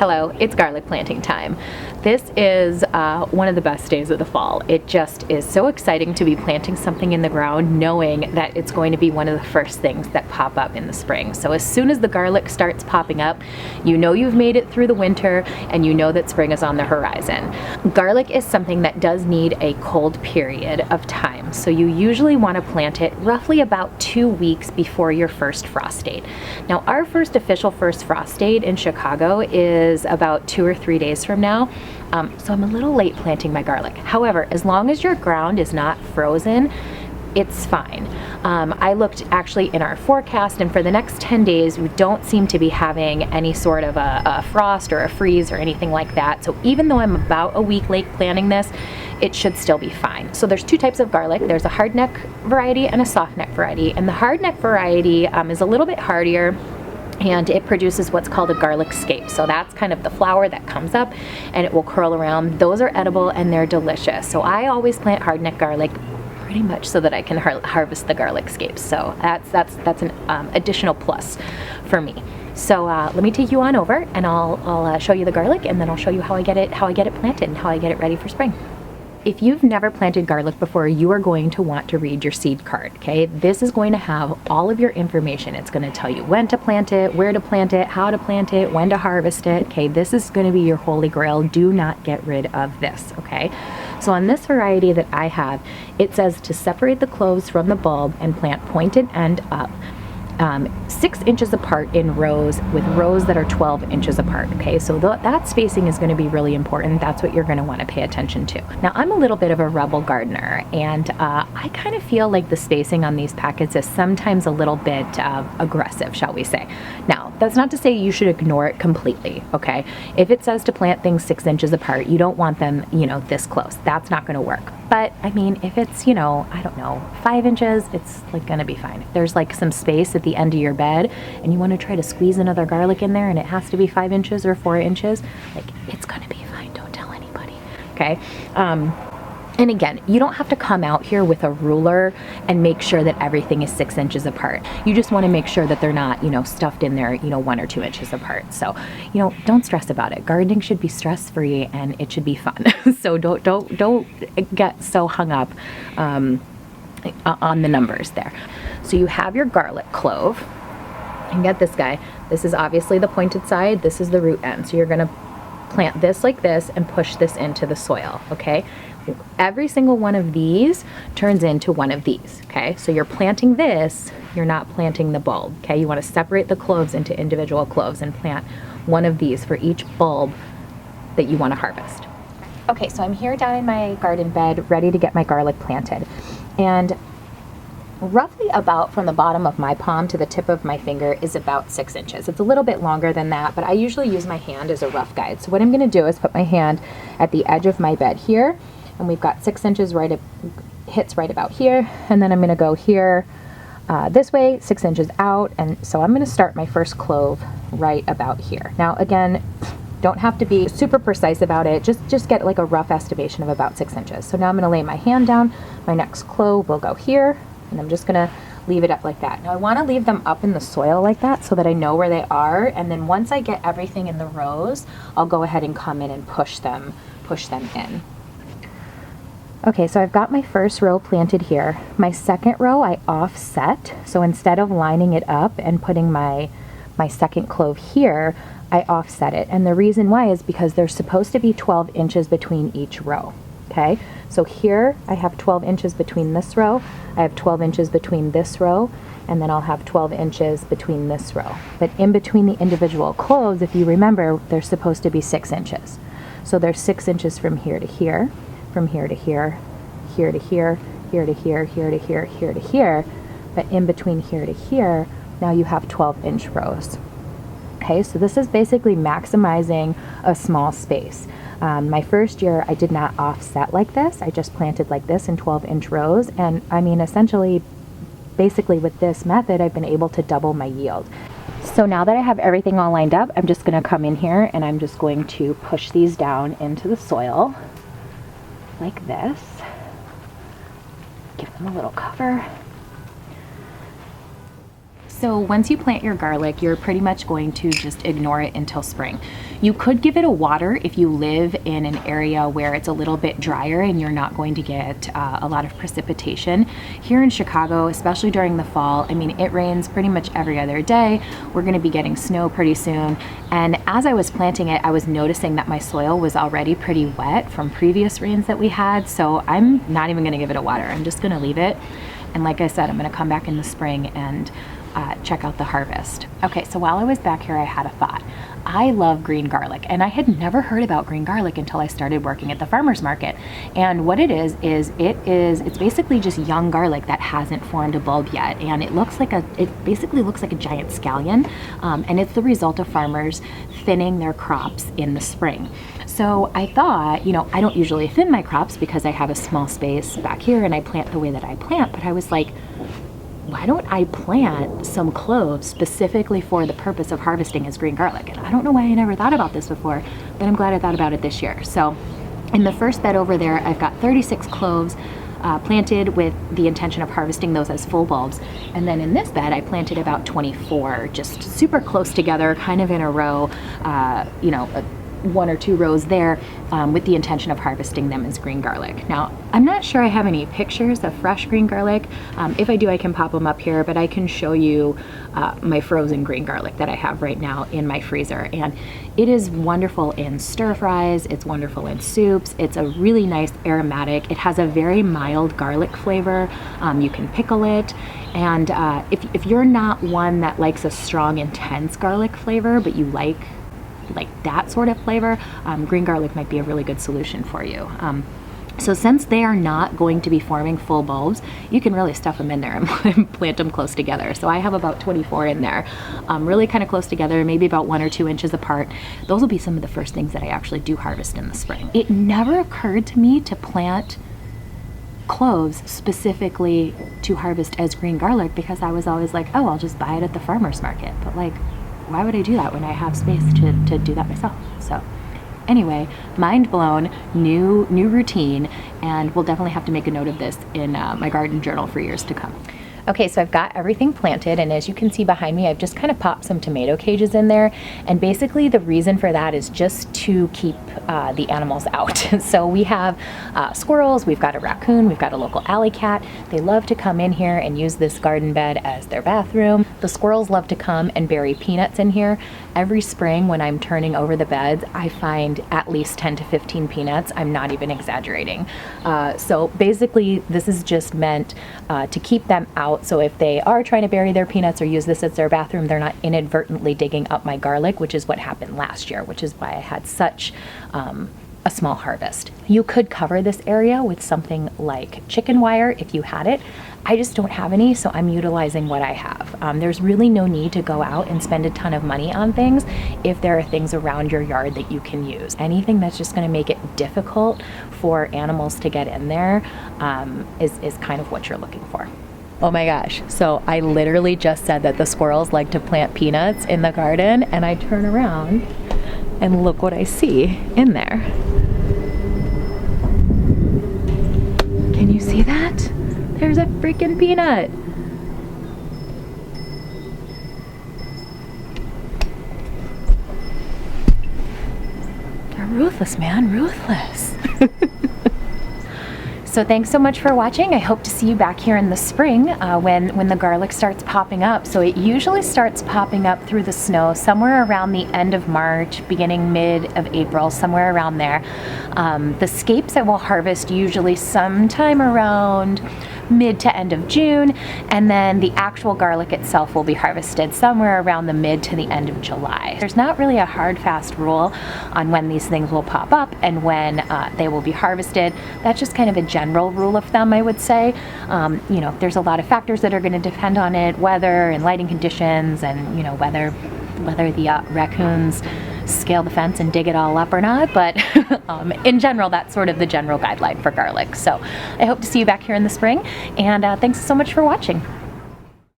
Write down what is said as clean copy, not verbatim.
Hello, it's garlic planting time. This is one of the best days of the fall. It just is so exciting to be planting something in the ground knowing that it's going to be one of the first things that pop up in the spring. So as soon as the garlic starts popping up, you know you've made it through the winter and you know that spring is on the horizon. Garlic is something that does need a cold period of time. So you usually want to plant it roughly about 2 weeks before your first frost date. Now our official first frost date in Chicago is about 2 or 3 days from now. So I'm a little late planting my garlic. However, as long as your ground is not frozen, it's fine. I looked actually in our forecast, and for the next 10 days, we don't seem to be having any sort of a frost or a freeze or anything like that. So even though I'm about a week late planting this, it should still be fine. So there's two types of garlic. There's a hardneck variety and a softneck variety. And the hardneck variety is a little bit hardier, and it produces what's called a garlic scape. So that's kind of the flower that comes up and it will curl around. Those are edible and they're delicious. So I always plant hardneck garlic pretty much so that I can harvest the garlic scapes. So that's an additional plus for me. So let me take you on over and I'll show you the garlic, and then I'll show you how I get it planted and how I get it ready for spring. If you've never planted garlic before, you are going to want to read your seed card, okay? This is going to have all of your information. It's going to tell you when to plant it, where to plant it, how to plant it, when to harvest it, okay? This is going to be your holy grail. Do not get rid of this, okay? So on this variety that I have, it says to separate the cloves from the bulb and plant pointed end up. 6 inches apart in rows, with rows that are 12 inches apart, okay? So that spacing is going to be really important. That's what you're going to want to pay attention to. Now, I'm a little bit of a rebel gardener, and I kind of feel like the spacing on these packets is sometimes a little bit aggressive, shall we say. Now, that's not to say you should ignore it completely, okay? If it says to plant things 6 inches apart, you don't want them, this close. That's not going to work. But, I mean, if it's, I don't know, 5 inches, it's like going to be fine. If there's like some space at the end of your bed and you want to try to squeeze another garlic in there and it has to be 5 inches or 4 inches, like, it's going to be fine. Don't tell anybody, okay? And again, you don't have to come out here with a ruler and make sure that everything is 6 inches apart. You just want to make sure that they're not, stuffed in there, 1 or 2 inches apart. So, don't stress about it. Gardening should be stress-free and it should be fun. So don't get so hung up on the numbers there. So you have your garlic clove. And get this guy. This is obviously the pointed side. This is the root end. So you're going to plant this like this and push this into the soil, okay? Every single one of these turns into one of these, okay? So you're planting this, you're not planting the bulb, okay? You want to separate the cloves into individual cloves and plant one of these for each bulb that you want to harvest. Okay, so I'm here down in my garden bed, ready to get my garlic planted. And roughly about from the bottom of my palm to the tip of my finger is about 6 inches. It's a little bit longer than that, but I usually use my hand as a rough guide. So what I'm going to do is put my hand at the edge of my bed here, and we've got 6 inches hits right about here, and then I'm going to go here this way, 6 inches out, and so I'm going to start my first clove right about here. Now again, don't have to be super precise about it, just get like a rough estimation of about 6 inches. So now I'm going to lay my hand down, my next clove will go here, and I'm just going to leave it up like that. Now I want to leave them up in the soil like that so that I know where they are, and then once I get everything in the rows, I'll go ahead and come in and push them in. Okay, so I've got my first row planted here. My second row I offset, so instead of lining it up and putting my second clove here, I offset it. And the reason why is because there's supposed to be 12 inches between each row, okay? So here I have 12 inches between this row, I have 12 inches between this row, and then I'll have 12 inches between this row. But in between the individual cloves, if you remember, they're supposed to be 6 inches. So there's 6 inches from here to here, from here to here, here to here, here to here, here to here, here to here, but in between here to here, now you have 12-inch rows. Okay, so this is basically maximizing a small space. My first year, I did not offset like this. I just planted like this in 12-inch rows, and I mean, essentially, basically with this method, I've been able to double my yield. So now that I have everything all lined up, I'm just going to come in here and I'm just going to push these down into the soil like this. Give them a little cover. So once you plant your garlic, you're pretty much going to just ignore it until spring. You could give it a water if you live in an area where it's a little bit drier and you're not going to get a lot of precipitation. Here in Chicago, especially during the fall, I mean, it rains pretty much every other day. We're gonna be getting snow pretty soon. And as I was planting it, I was noticing that my soil was already pretty wet from previous rains that we had. So I'm not even gonna give it a water. I'm just gonna leave it. And like I said, I'm gonna come back in the spring and check out the harvest. Okay, so while I was back here, I had a thought. I love green garlic, and I had never heard about green garlic until I started working at the farmer's market. And what it is it's basically just young garlic that hasn't formed a bulb yet, and it basically looks like a giant scallion, and it's the result of farmers thinning their crops in the spring. So I thought, you know, I don't usually thin my crops because I have a small space back here and I plant the way that I plant, but I was like, why don't I plant some cloves specifically for the purpose of harvesting as green garlic? And I don't know why I never thought about this before, but I'm glad I thought about it this year. So in the first bed over there, I've got 36 cloves planted with the intention of harvesting those as full bulbs. And then in this bed, I planted about 24, just super close together, kind of in a row, one or two rows there with the intention of harvesting them as green garlic. Now, I'm not sure I have any pictures of fresh green garlic. If I do, I can pop them up here, but I can show you my frozen green garlic that I have right now in my freezer. And it is wonderful in stir fries, it's wonderful in soups, it's a really nice aromatic. It has a very mild garlic flavor. You can pickle it. And if you're not one that likes a strong, intense garlic flavor, but you like that sort of flavor, green garlic might be a really good solution for you. So since they are not going to be forming full bulbs, you can really stuff them in there and plant them close together. So I have about 24 in there, really kind of close together, maybe about 1 or 2 inches apart. Those will be some of the first things that I actually do harvest in the spring. It never occurred to me to plant cloves specifically to harvest as green garlic because I was always like, oh, I'll just buy it at the farmer's market. But like, why would I do that when I have space to do that myself? So anyway, mind blown, new routine, and we'll definitely have to make a note of this in my garden journal for years to come. Okay, so I've got everything planted, and as you can see behind me, I've just kind of popped some tomato cages in there, and basically the reason for that is just to keep the animals out. So we have squirrels, we've got a raccoon, we've got a local alley cat. They love to come in here and use this garden bed as their bathroom. The squirrels love to come and bury peanuts in here. Every spring when I'm turning over the beds, I find at least 10 to 15 peanuts. I'm not even exaggerating. So basically this is just meant to keep them out. So if they are trying to bury their peanuts or use this as their bathroom, they're not inadvertently digging up my garlic, which is what happened last year, which is why I had such a small harvest. You could cover this area with something like chicken wire if you had it. I just don't have any, so I'm utilizing what I have. There's really no need to go out and spend a ton of money on things if there are things around your yard that you can use. Anything that's just gonna make it difficult for animals to get in there is kind of what you're looking for. Oh my gosh, so I literally just said that the squirrels like to plant peanuts in the garden, and I turn around and look what I see in there. Can you see that? There's a freaking peanut. They're ruthless, man, ruthless. So thanks so much for watching. I hope to see you back here in the spring when the garlic starts popping up. So it usually starts popping up through the snow somewhere around the end of March, beginning mid of April, somewhere around there. The scapes I will harvest usually sometime around mid to end of June, and then the actual garlic itself will be harvested somewhere around the mid to the end of July. There's not really a hard fast rule on when these things will pop up and when they will be harvested. That's just kind of a general rule of thumb, I would say. You know, there's a lot of factors that are going to depend on it, weather and lighting conditions, and you know, whether the raccoons scale the fence and dig it all up or not, but in general, that's sort of the general guideline for garlic. So I hope to see you back here in the spring, and thanks so much for watching.